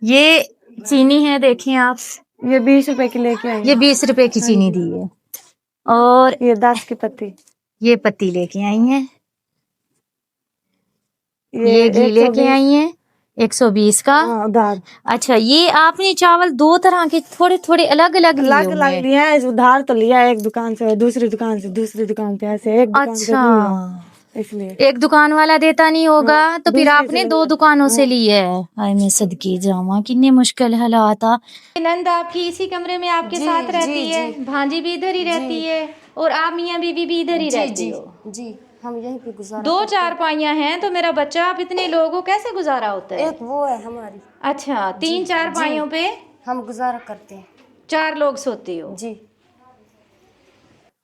یہ چینی ہے، دیکھیں آپ، یہ 20 روپے کی لے کے آئی یہ 20 روپے کی چینی دی ہے، اور یہ 10 کی پتی، یہ پتی لے کے آئی ہیں، یہ گھی لے کے 120 آئی ہیں 120 کا۔ ادھار اچھا، یہ آپ نے چاول دو طرح کے تھوڑے تھوڑے الگ الگ لیے الگ ہوئے الگ ہیں۔ لیا ہے، ادھار تو لیا ہے ایک دکان سے، دوسری دکان سے دوسری دکان پہ، ایسے ایک دکان سے اچھا، نہیں ہے اس لیے۔ ایک دکان والا دیتا نہیں ہوگا تو پھر دوسری آپ سے نے لیا دو ہے۔ دکانوں سے لی ہے۔ ہائے میں صدقے جاواں، کتنے مشکل حالات آ۔ نند آپ کی اسی کمرے میں آپ کے ساتھ رہتی ہے، بھانجی بھی ادھر ہی رہتی ہے، اور آپ میاں بیوی بھی ادھر ہی رہتی ہو؟ جی ہم یہیں پہ گزارا دو چارپائیاں ہیں تو میرا بچہ، آپ اتنے لوگوں کیسے گزارا ہوتا ہے؟ ایک وہ ہے ہماری، اچھا، 3 چارپائیوں پہ ہم گزارا کرتے ہیں 4 لوگ سوتے ہو؟ جی۔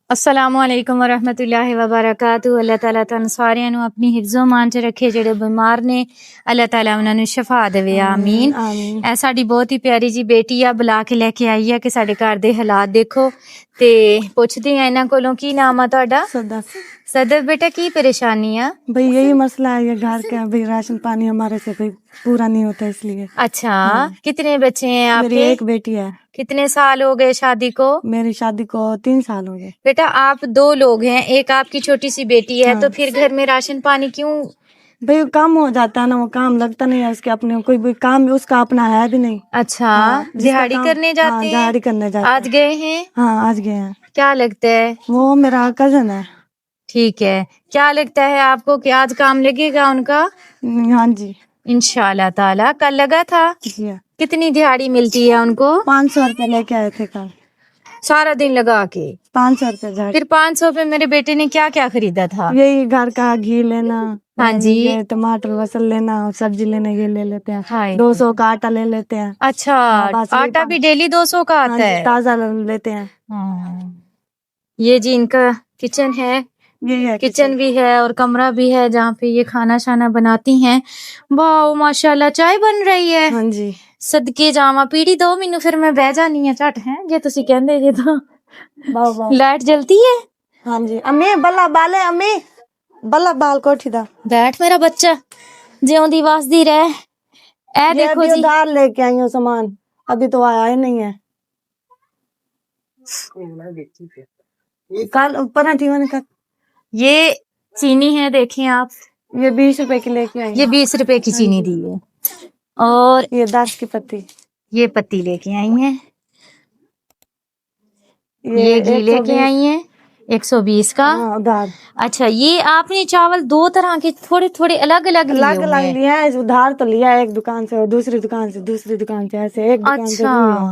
السلام علیکم ورحمۃ اللہ وبرکاتہ۔ اللہ تعالیٰ تن ساریاں نو اپنی حفظ و مان چ رکھے، جڑے بیمار نے اللہ تعالیٰ انہاں نو شفا دے، آمین۔ آمین۔ اے ساڈی بہت ہی پیاری جی بیٹی آ، بلا کے لے کے آئی ہے کہ ساڈے گھر دے حالات دیکھو تے پوچھدی ہیں انہاں کولوں کی نام ہے تہاڈا؟ صدف۔ صدف بیٹا، کی پریشانی ہے؟ بھئی یہی مسئلہ ہے، یہ گھر کا بھئی راشن پانی ہمارے سے بھئی پورا نہیں ہوتا، اس لیے۔ اچھا، کتنے بچے ہیں آپ میری کے؟ ایک بیٹی ہے۔ کتنے سال ہو گئے شادی کو؟ میری شادی کو 3 سال ہو گئے۔ بیٹا آپ 2 لوگ ہیں، ایک آپ کی چھوٹی سی بیٹی ہے، تو پھر گھر میں راشن پانی کیوں؟ بھئی کام ہو جاتا ہے نا، وہ کام لگتا نہیں ہے اس کے اپنے، کوئی بھی کام اس کا اپنا ہے بھی نہیں۔ اچھا، جس کا دہاڑی کام، کرنے جاتے ہیں؟ دہاڑی کرنے جاتے آج گئے ہیں؟ ہاں آج گئے ہیں۔ کیا لگتا ہے؟ وہ میرا کزن ہے۔ ٹھیک ہے، کیا لگتا ہے آپ کو کہ آج کام لگے گا ان کا؟ ہاں جی، انشاءاللہ تعالی۔ کل لگا تھا؟ جی ہاں۔ کتنی دہاڑی ملتی ہے ان کو؟ 500 روپے لے کے آئے تھے کل، سارا دن لگا کے 500 روپے جھاڑی۔ پھر 500 پہ میرے بیٹے نے کیا کیا خریدا تھا؟ یہی گھر کا گھی لینا، ہاں جی، یہ ٹماٹر وصل لینا، سبزی لینا، یہ لے لیتے ہیں۔ ہائے 200 کا آٹا لے لیتے ہیں۔ اچھا، بس یہی آٹا بھی ڈیلی 200 کا ہاں آتا جی، ہے؟ تازہ لیتے ہیں۔ ہاں، یہ جی ان کا کچن ہے، یہی ہے کچن بھی ہے اور کمرہ بھی ہے جہاں پہ یہ کھانا شانا بناتی ہیں۔ واہ ماشاءاللہ، چائے بن رہی ہے؟ ہاں جی۔ صدقے جاواں، پیڑی دو مینوں پھر میں بہ جانی ہاں جھٹ ہیں جے تسی کہندے جے تو۔ باؤ باؤ۔ لائٹ جلتی ہے؟ ہاں جی، امی بلا بالے، امی بلا بال کوٹھی دا۔ بیٹھ میرا بچہ، جیوندی واسدی رہ۔ اے یہ دیکھو ابھی جی، ادھار لے کے آئی ہوں سامان، ابھی تو آیا ہی نہیں ہے۔ کل اوپر تھی میں نے کہا، یہ چینی ہے، دیکھیں آپ، یہ 20 روپے کی لے کے آئی یہ ہوں۔ 20 روپے کی چینی دی ہے، اور یہ 10 کی پتی، یہ پتی لے کے آئی ہیں، یہ یہ گھی لے کے 120 آئی ہیں 120 کا۔ ادھار اچھا، یہ آپ نے چاول دو طرح کے تھوڑے تھوڑے الگ الگ لیے الگ ہوئے الگ ہیں؟ لیا ہے، ادھار تو لیا ہے ایک دکان سے، اور دوسری دکان سے دوسری دکان سے، ایسے ایک دکان سے اچھا، نہیں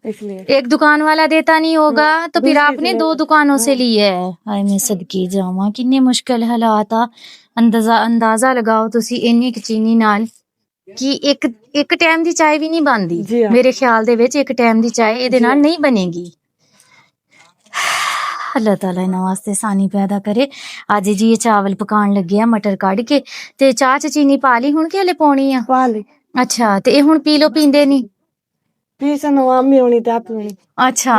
ہے اس لیے۔ ایک دکان والا دیتا نہیں ہوگا تو پھر دوسری آپ سے نے لے 2 لیا۔ دکانوں سے لی ہے۔ ہائے میں صدقے جاواں، کتنے مشکل حالات آ۔ اندازہ لگاؤ تسی اینی چینی نال کہ ایک ٹائم دی چائے بھی نہیں بنتی جی ہاں۔ میرے خیال دے وچ، ایک ٹائم دی چائے اے دے نال نہیں بنے گی۔ اللہ تعالیٰ انہاں واسطے آسانی پیدا کرے۔ اج جی یہ چاول پکان لگے آ مٹر کڈ کے، تے چاہ چ چینی پا لی ہن کہ ہلے پونی آ؟ پالی اچھا، تے اے ہن پی لو، پیندے نہیں؟ پیسن امی ہونی تے آپ ہونی۔ اچھا،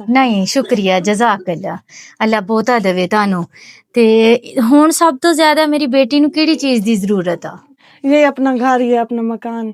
نہیں شکریہ، جزاک اللہ، اللہ بہتا دے تانوں۔ تے ہن سب تو زیادہ میری بیٹی نو کیڑی چیز دی ضرورت آ؟ یہ اپنا گھر، یہ اپنا مکان۔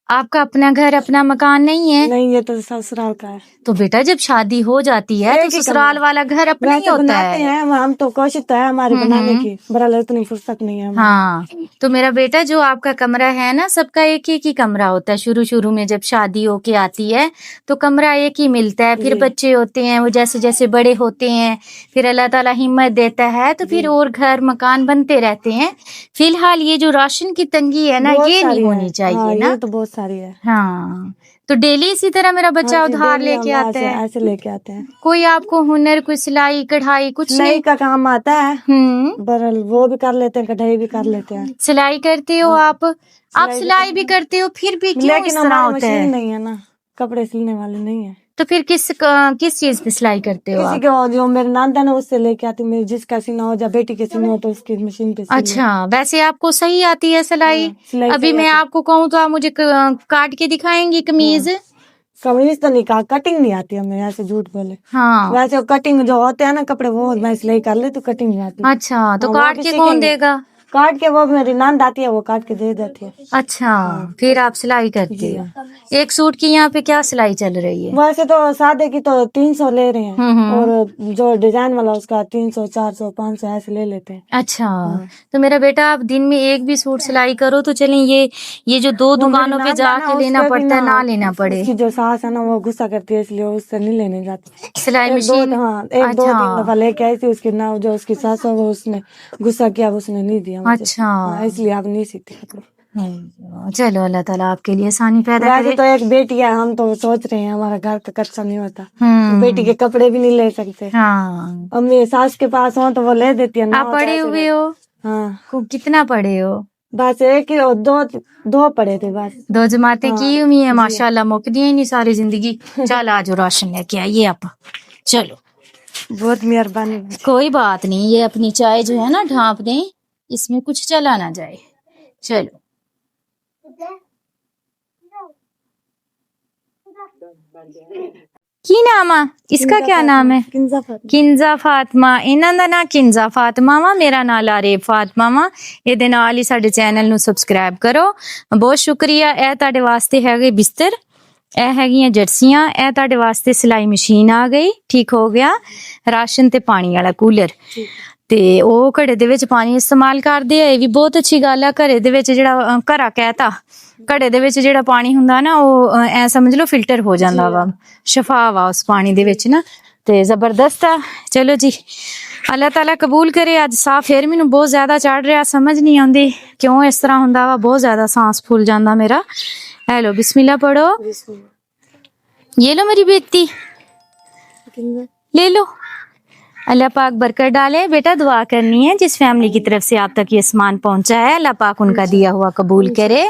آپ کا اپنا گھر اپنا مکان نہیں ہے؟ نہیں، یہ تو سسرال کا ہے۔ تو بیٹا جب شادی ہو جاتی ہے تو سسرال والا گھر اپنا ہی ویسے ہوتا بناتے ہے۔ ہیں ہم تو، کوشش تو ہے ہماری بنانے کی، برحال اتنی فرصت نہیں ہے ہماری۔ ہاں، تو میرا بیٹا جو آپ کا کمرہ ہے نا، سب کا ایک ہی کمرہ ہوتا ہے۔ شروع میں جب شادی ہو کے آتی ہے تو کمرہ ایک ہی ملتا ہے، پھر بچے ہوتے ہیں، وہ جیسے جیسے بڑے ہوتے ہیں پھر اللہ تعالیٰ ہمت دیتا ہے تو پھر اور گھر مکان بنتے رہتے ہیں۔ فی الحال یہ جو راشن کی تنگی ہے نا، یہ نہیں ہونی چاہیے نا۔ یہ تو بہت ساری ہے۔ ہاں، تو ڈیلی اسی طرح میرا بچہ ادھار لے کے آتا ہے؟ ایسے لے کے آتے ہیں۔ کوئی آپ کو ہنر، کوئی سلائی کڑھائی کچھ سلائی نہیں؟ کا کام آتا ہے، برحال وہ بھی کر لیتے ہیں، کڑھائی بھی کر لیتے ہیں۔ سلائی کرتے ہو آپ سلائی بھی کرتے ہو، پھر بھی کیوں اس لیکن طرح ہماری ہوتا ہے؟ مشین نہیں ہے نا، کپڑے سلنے والے نہیں ہے۔ تو پھر کس چیز پہ سلائی کرتے ہو کسی آپ؟ کو جو میرے ناندا نا اس سے لے کے آتی ہوں، جس کا سینا ہو جائے، بیٹی کے سینا ہو تو اس کی مشین پہ سل لو۔ اچھا، ویسے آپ کو صحیح آتی ہے سلائی؟ سلائی ابھی میں آپ کو کہوں تو آپ مجھے کاٹ کے دکھائیں گی قمیض؟ قمیض تو نہیں، کٹنگ نہیں آتی ہمیں، ایسے جھوٹ بولے۔ ہاں، ویسے کٹنگ جو ہوتے ہیں نا کپڑے، وہ میں سلائی کر لے تو کٹنگ نہیں آتی۔ اچھا، تو وہ کاٹ بھی کے سیکھیں کون گے، دے گا؟ काट के वो मेरी नंद आती है, वो काट के दे देती है। अच्छा, फिर आप सिलाई करते हो। एक सूट की यहाँ पे क्या सिलाई चल रही है? वैसे तो सादे की तो 300 ले रहे हैं, हम्म। और जो डिजाइन वाला उसका 300, 400, 500 ऐसे ले लेते हैं। अच्छा, तो मेरा बेटा आप दिन में एक भी सूट सिलाई करो तो चलें, ये जो दो वो मेरी दुकानों पे नंद है जाके ना, लेना उसके भी पड़ता है, ना लेना पड़े। उसकी जो सास है ना वो गुस्सा करती है, इसलिए उससे नहीं लेने जाती। सिलाई एक दो मशीन। हाँ एक दो अच्छा। 3 दफा लेके आई थी उसकी ना, जो उसकी सास है वो उसने गुस्सा किया, उसने नहीं दिया मुझे। अच्छा। हाँ, इसलिए आप नहीं सीती कपड़े। चलो अल्लाह ताला आपके लिए आसानी पैदा वैसे करे। तो एक बेटी है, हम तो सोच रहे हैं हमारा घर का कच्चा नहीं होता, बेटी के हम्म। कपड़े भी नहीं ले सकते। हाँ, अम्मी सास के पास हो तो वो ले देती है, ना आप हो तो पढ़े ऐसे हुए हो? हाँ कितना पढ़े हो? बस एक ही और दो पढ़े थे बस। 2 जमातें हाँ, की हुई है जी। माशाल्लाह, मुकदी ही नहीं सारी जिंदगी। चल आज राशन लेके आइए आप। चलो, बहुत मेहरबानी। कोई बात नहीं, ये अपनी चाय जो है ना ढांप दें, इसमें कुछ चला ना जाए। चलो, की नाम है इसका? क्या नाम है? किंजा फातिमा। इन्हां दा ना किंजा फातिमा वा, मेरा नाम लारेब फातिमा वा। ਇਹਦੇ ਨਾਲ ਹੀ ਸਾਡੇ ਚੈਨਲ ਨੂੰ ਸਬਸਕ੍ਰਾਈਬ ਕਰੋ। ਬਹੁਤ ਸ਼ੁਕਰੀਆ। ਇਹ ਤੁਹਾਡੇ ਵਾਸਤੇ ਹੈਗੇ ਬਿਸਤਰ, ਇਹ ਹੈਗੀਆਂ ਜਰਸੀਆਂ, ਇਹ ਤੁਹਾਡੇ ਵਾਸਤੇ ਸਿਲਾਈ ਮਸ਼ੀਨ ਆ ਗਈ, ਠੀਕ ਹੋ ਗਿਆ। ਰਾਸ਼ਨ ਤੇ ਪਾਣੀ ਵਾਲਾ ਕੂਲਰ, ਤੇ ਉਹ ਘੜੇ ਦੇ ਵਿੱਚ ਪਾਣੀ ਇਸਤੇਮਾਲ ਕਰਦੇ ਆ। ਇਹ ਵੀ ਬਹੁਤ ਅੱਛੀ ਗੱਲ ਆ। ਘੜੇ ਦੇ ਵਿੱਚ ਜਿਹੜਾ ਘੜਾ ਕਹਿਤਾ, ਘੜੇ ਦੇ ਵਿੱਚ ਜਿਹੜਾ ਪਾਣੀ ਹੁੰਦਾ ਨਾ ਉਹ ਐ ਸਮਝ ਲਓ ਫਿਲਟਰ ਹੋ ਜਾਂਦਾ ਵਾ, ਸ਼ਫਾ ਵਾ ਉਸ ਪਾਣੀ ਦੇ ਵਿੱਚ ਨਾ, ਤੇ ਜ਼ਬਰਦਸਤ ਆ। ਚਲੋ ਜੀ, ਅੱਲਾਹ ਤਾਲਾ ਕਬੂਲ ਕਰੇ। ਅੱਜ ਸਾਹ ਫਿਰ ਮੈਨੂੰ ਬਹੁਤ ਜ਼ਿਆਦਾ ਚੜ ਰਿਹਾ, ਸਮਝ ਨਹੀਂ ਆਉਂਦੀ ਕਿਉਂ ਇਸ ਤਰ੍ਹਾਂ ਹੁੰਦਾ ਵਾ, ਬਹੁਤ ਜ਼ਿਆਦਾ सांस फूल ਜਾਂਦਾ ਮੇਰਾ। हेलो, बिस्मिल्लाह पढ़ो। ये लो मेरी बेटी, ले लो। अल्लाह पाक बरकत डाले। बेटा दुआ करनी है, जिस फैमिली की तरफ से आप तक ये सामान पहुंचा है, अल्लाह पाक उनका दिया हुआ कबूल करे,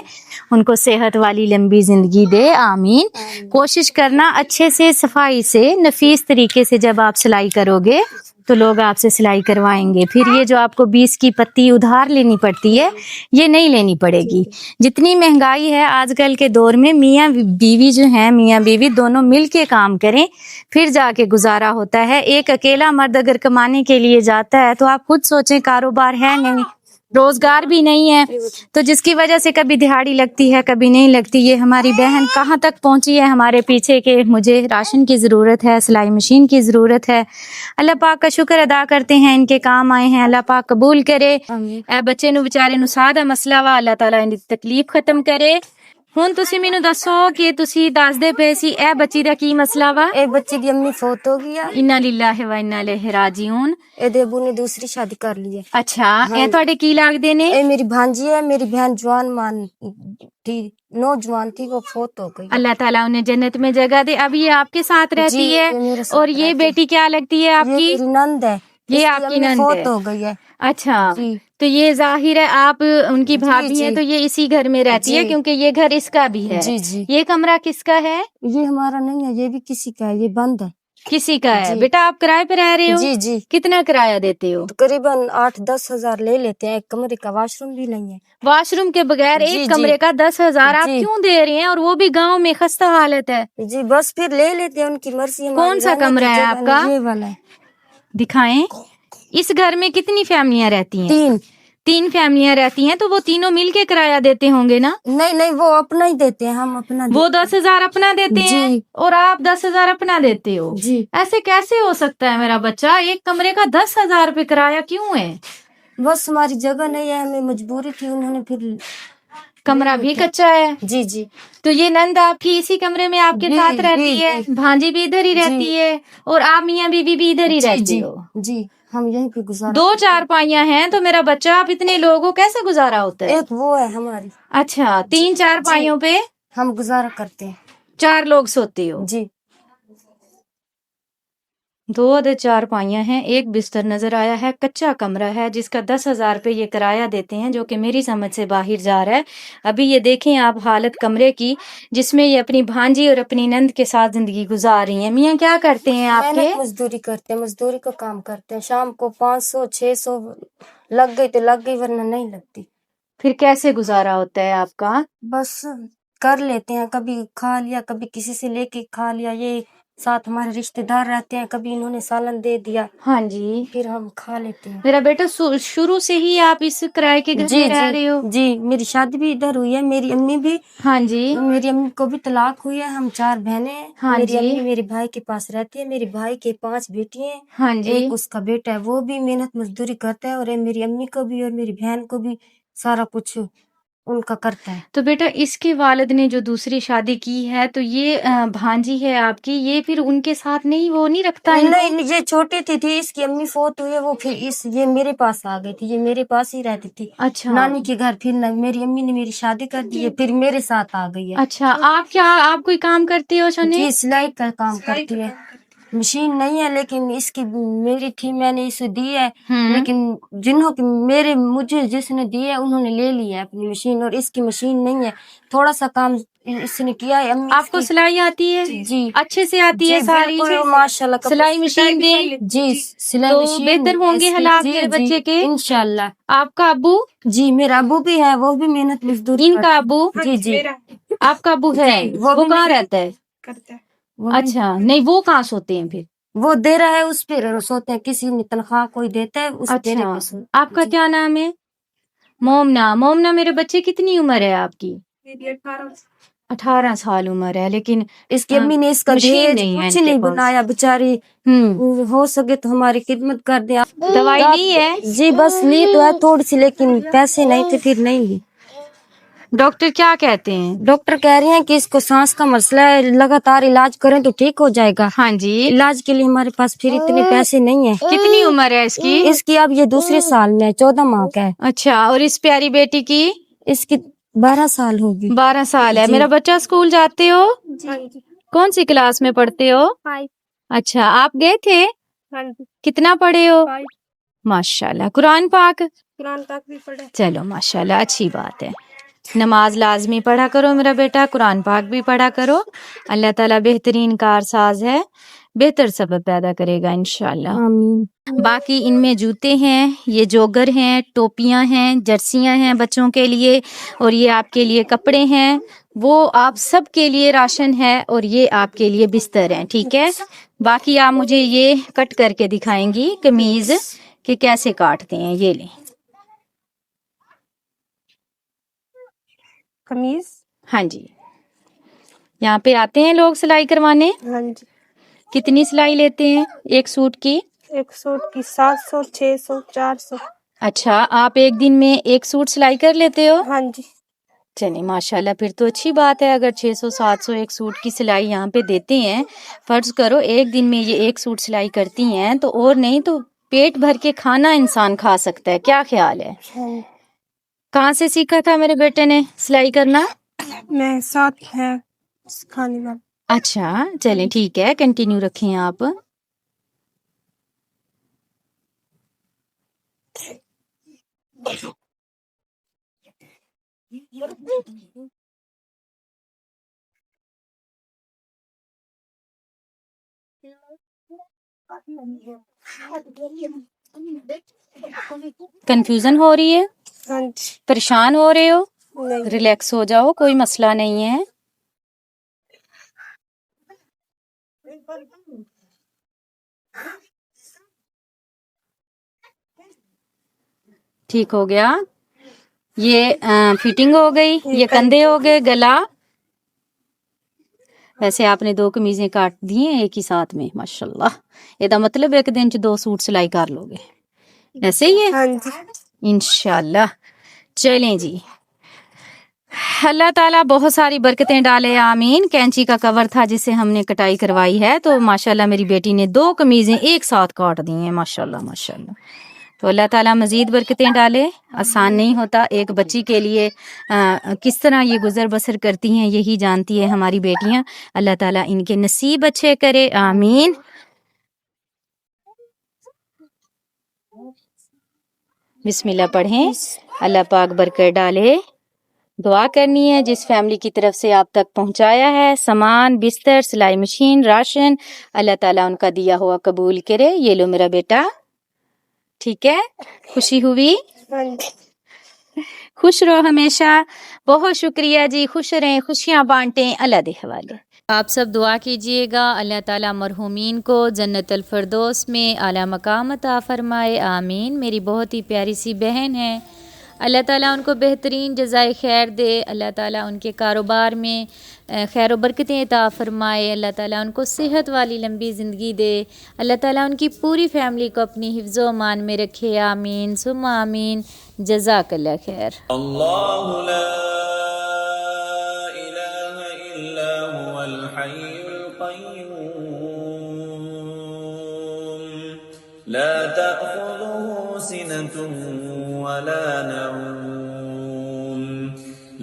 उनको सेहत वाली लंबी जिंदगी दे, आमीन। कोशिश करना अच्छे से, सफाई से, नफीस तरीके से जब आप सिलाई करोगे तो लोग आपसे सिलाई करवाएंगे। फिर ये जो आपको 20 की पत्ती उधार लेनी पड़ती है, ये नहीं लेनी पड़ेगी। जितनी महंगाई है आजकल के दौर में, मियाँ बीवी जो हैं, मियाँ बीवी दोनों मिल के काम करें, फिर जाके गुजारा होता है। एक अकेला मर्द अगर कमाने के लिए जाता है तो आप खुद सोचें, कारोबार है नहीं, रोजगार भी नहीं है, तो जिसकी वजह से कभी दिहाड़ी लगती है, कभी नहीं लगती। ये हमारी बहन कहाँ तक पहुंची है हमारे पीछे के मुझे राशन की ज़रूरत है, सिलाई मशीन की ज़रूरत है। अल्लाह पाक का शुक्र अदा करते हैं, इनके काम आए हैं, अल्लाह पाक कबूल करे। ए बच्चे नु बेचारे नु सादा मसला वा, अल्लाह ताला इनकी तकलीफ खत्म करे। ਹੁਣ ਤੁਸੀਂ ਮੈਨੂੰ ਦੱਸੋ ਕਿ ਤੁਸੀਂ ਦੱਸਦੇ ਪਏ ਸੀ ਇਹ ਬੱਚੀ ਦਾ ਕੀ ਮਸਲਾ ਵਾ? एक बच्चे की अम्मी फौत हो गई है। ਇਨਾ ਲਿਲਾਹਿ व इन्ना इलैहि राजिऊन। ए अबू ने दूसरी शादी कर ली है। अच्छा, ਇਹ ਤੁਹਾਡੇ ਕੀ ਲੱਗਦੇ ਨੇ? ए मेरी भांजी है, मेरी बहन जवान मान थी, नौजवान थी, वो फौत हो गई। अल्लाह ताला उन्हें जन्नत में जगह दे। अब ये आपके साथ रहती जी, है, ये मेरे साथ और ये रहती है। बेटी क्या लगती है ये आपकी? मेरी नंद है। ये इसकी आपकी अम्मी नंद फौत है। हो गई है। अच्छा, जी। तो ये जाहिर है आप उनकी भाभी जी। हैं, तो ये इसी घर में रहती है जी। क्योंकि ये घर इसका भी है। जी जी, ये कमरा किसका है? ये हमारा नहीं है, ये भी किसी का है, ये बंद है। किसी का है। जी। बेटा आप किराए पे रह रहे हो? जी जी, कितना किराया देते हो? तो करीबन 8-10 हजार ले लेते हैं। एक कमरे का वॉशरूम भी नहीं है। वॉशरूम के बगैर जी, एक जी। कमरे का 10,000 आप जी। क्यों दे रहे हैं, और वो भी गांव में खस्ता हालत है? जी बस फिर ले लेते हैं, उनकी मर्जी। हमारी कौन सा रहने की कमरा है जगह आपका? नहीं, ये वाला है। दिखाएं। इस घर में कितनी फैमिलियां रहती हैं? 3 फैमिलियां रहती हैं, तो वो तीनों मिल के किराया देते होंगे ना? नहीं नहीं, वो अपना ही देते हैं, हम अपना वो देते 10,000 अपना देते जी। हैं और आप 10,000 अपना देते हो। हैं। जी ऐसे कैसे हो सकता है मेरा बच्चा? एक कमरे का 10,000 रुपये किराया क्यों है? बस हमारी जगह नहीं है, हमें मजबूरी थी, उन्होंने फिर। कमरा भी कच्चा है। जी जी, तो ये नंद आपकी इसी कमरे में आपके जी, साथ रहती जी, है, जी। भांजी भी इधर ही रहती जी। है, और आप मियाँ बीवी भी इधर ही जी रहती जी हो। जी, हम यहीं पे गुजारा। 2 चारपाइयाँ हैं, तो मेरा बच्चा आप इतने लोगों को कैसे गुजारा होता है? एक वो है हमारी, अच्छा, 3 चारपाइयों पे हम गुजारा करते हैं। 4 लोग सोते हो। जी 2 अदद चारपाइयाँ हैं, एक बिस्तर नजर आया है, कच्चा कमरा है जिसका 10,000 रुपये ये किराया देते हैं, जो कि मेरी समझ से बाहर जा रहा है। अभी ये देखें आप हालत कमरे की, जिसमें ये अपनी भांजी और अपनी नंद के साथ जिंदगी गुजार रही हैं। मियाँ क्या करते हैं आपके? मेहनत मजदूरी करते हैं, मजदूरी का काम करते हैं। शाम को 500-600 लग गई तो लग गई, वरना नहीं लगती। फिर कैसे गुजारा होता है आपका? बस कर लेते हैं, कभी खा लिया, कभी किसी से लेके खा लिया। ये साथ हमारे रिश्तेदार रहते हैं, कभी इन्होंने सालन दे दिया, हाँ जी। फिर हम खा लेते हैं। मेरा बेटा शुरू से ही आप इस किराए के घर जी में रह रहे हो? जी मेरी शादी भी इधर हुई है, मेरी अम्मी भी, हाँ जी। मेरी अम्मी को भी तलाक हुई है, हम 4 बहनें हैं। हाँ मेरी जी। अम्मी मेरे भाई के पास रहती है, मेरे भाई के 5 बेटी हैं, हाँ जी। एक उसका बेटा है, वो भी मेहनत मजदूरी करता है, और मेरी अम्मी को भी और मेरी बहन को भी सारा कुछ उनका करता है। तो बेटा इसके वालिद ने जो दूसरी शादी की है, तो ये भांजी है आपकी, ये फिर उनके साथ नहीं, वो नहीं रखता इनको? नहीं, ये छोटी थी, इसकी अम्मी फोत हुई है, वो फिर ये मेरे पास आ गई थी, ये मेरे पास ही रहती थी अच्छा। नानी के घर। फिर मेरी अम्मी ने मेरी शादी कर दी है, फिर मेरे साथ आ गई है। अच्छा, आप कोई काम करते हो शने? जी सिलाई का काम करती है, मशीन नहीं है, लेकिन इसकी मेरी थी, मैंने इसे दी है, लेकिन जिन्हों की मुझे जिसने दी है उन्होंने ले ली है अपनी मशीन, और इसकी मशीन नहीं है, थोड़ा सा काम इसने किया है। अम्मी आपको सिलाई आती है? जी अच्छे से आती है जी, सारी? बिल्कुल, माशाल्लाह। सिलाई मशीन दे जी सिलाई तो मशीन बेहतर होंगे हालात मेरे बच्चे के? इंशाल्लाह। आपका अबू? जी मेरा अबू भी है, वो भी मेहनत मजदूरी इनका अबू? जी जी आपका अबू है? वो वो भी कहाँ रहता है? वो भी- अच्छा, नहीं वो कहाँ सोते हैं फिर? वो दे रहा है, उस पे सोते हैं, किसी ने तनख्वाह कोई देता है उस देने पे अच्छा, आपका क्या नाम है? मोमना मेरे बच्चे कितनी उम्र है आपकी? 18 साल उम्र है, लेकिन इसकी अम्मी ने इसका मशीन दहेज नहीं है कुछ इनके नहीं पास। बनाया, बेचारी। हो सके तो हमारी खिदमत कर दे आप। दवाई ली है? जी बस ली तो है थोड़ी सी, लेकिन पैसे नहीं थे, फिर नहीं ली। डॉक्टर क्या कहते हैं? डॉक्टर कह रहे हैं कि इसको सांस का मसला है, लगातार इलाज करें तो ठीक हो जाएगा। हाँ जी। इलाज के लिए हमारे पास फिर इतने पैसे नहीं है। कितनी उम्र है इसकी? इसकी अब ये दूसरे साल में है, 14 माह का है। अच्छा, और इस प्यारी बेटी की? इसकी 12 साल होगी। 12 साल है। जी। मेरा बच्चा स्कूल जाते हो? कौन सी क्लास में पढ़ते हो? 5। अच्छा, आप गए थे? हाँ जी, कितना पढ़े हो? 5 माशाल्लाह। कुरान पाक? कुरान तक भी पढ़े। चलो माशाल्लाह, अच्छी बात है। नमाज लाजमी पढ़ा करो मेरा बेटा, कुरान पाक भी पढ़ा करो। अल्लाह ताला बेहतरीन कारसाज है, बेहतर सबब पैदा करेगा इंशाल्लाह। आमीन। बाकी इनमें जूते हैं, ये जोगर हैं, टोपियां हैं, जर्सियां हैं बच्चों के लिए, और ये आपके लिए कपड़े हैं, वो आप सब के लिए राशन है, और ये आपके लिए बिस्तर है, ठीक है। बाकी आप मुझे ये कट करके दिखाएंगी कमीज कि कैसे काटते हैं। ये लें। कमीज? हाँ जी, यहाँ पे आते हैं लोग सिलाई करवाने। हाँ जी, कितनी सिलाई लेते हैं एक सूट की? एक सूट की 700, 600, 400। अच्छा, आप एक दिन में एक सूट सिलाई कर लेते हो? हाँ जी। चलिए माशाल्लाह, फिर तो अच्छी बात है। अगर 600 700 एक सूट की सिलाई यहाँ पे देते हैं, फर्ज करो एक दिन में ये एक सूट सिलाई करती हैं, तो और नहीं तो पेट भर के खाना इंसान खा सकता है। क्या ख्याल है? हाँ। कहाँ से सीखा था मेरे बेटे ने सिलाई करना? मैं साथ है सिखाने वाला। अच्छा, चलें ठीक है, कंटिन्यू रखें आप। कंफ्यूजन हो रही है? हाँ जी। परेशान हो रहे हो? नहीं। रिलैक्स हो जाओ, कोई मसला नहीं है। ठीक हो गया। ये फिटिंग हो गई, ये कंधे हो गए, गला। वैसे आपने 2 कमीजें काट दी हैं एक ही साथ में, माशाल्लाह। ਇਹਦਾ मतलब एक दिन च 2 सूट सिलाई कर लोगे, ऐसे ही है? हाँ जी। इंशाल्लाह। चलें जी, अल्लाह ताला बहुत सारी बरकतें डाले, आमीन। कैंची का कवर था जिससे हमने कटाई करवाई है, तो माशाल्लाह मेरी बेटी ने 2 कमीजें एक साथ काट दी हैं, माशाल्लाह माशाल्लाह। तो अल्लाह ताला मजीद बरकतें डाले। आसान नहीं होता एक बच्ची के लिए, किस तरह ये गुजर बसर करती हैं यही जानती है हमारी बेटियां। अल्लाह ताला इनके नसीब अच्छे करे, आमीन। बिस्मिल्लाह पढ़ें। अल्लाह पाक बरकत डाले। दुआ करनी है जिस फैमिली की तरफ से आप तक पहुंचाया है सामान, बिस्तर, सिलाई मशीन, राशन, अल्लाह ताला उनका दिया हुआ कबूल करे। ये लो मेरा बेटा, ठीक है, खुशी हुई? हाँ जी। خوش رہو ہمیشہ. بہت شکریہ جی. خوش رہیں, خوشیاں بانٹیں. اللہ دے حوالے. آپ سب دعا کیجئے گا اللہ تعالیٰ مرحومین کو جنت الفردوس میں اعلیٰ مقام عطا فرمائے. آمین. میری بہت ہی پیاری سی بہن ہے, اللہ تعالیٰ ان کو بہترین جزائے خیر دے. اللہ تعالیٰ ان کے کاروبار میں خیر و برکتیں عطا فرمائے. اللہ تعالیٰ ان کو صحت والی لمبی زندگی دے. اللہ تعالیٰ ان کی پوری فیملی کو اپنی حفظ و امان میں رکھے. آمین ثم آمین. جزاک اللہ خیر. اللہ لا الہ الا هو الحی القیوم لا تأخذه سنة ولا نوم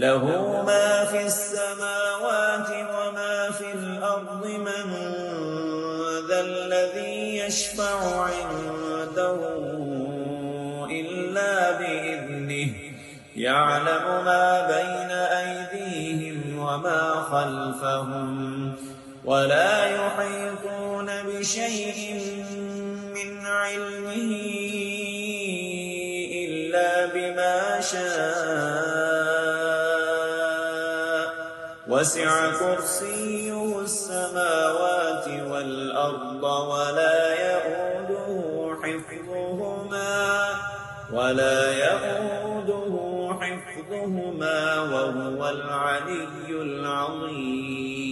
له ما في السماوات وما في الأرض من ذا الذي يشفع عنده إلا بإذنه يعلم ما بين أيديهم وما خلفهم ولا يحيطون بشيء من علمه إلا بما شاء وسع كرسيه السماوات والأرض ولا يؤوده حفظهما وهو العلي العظيم.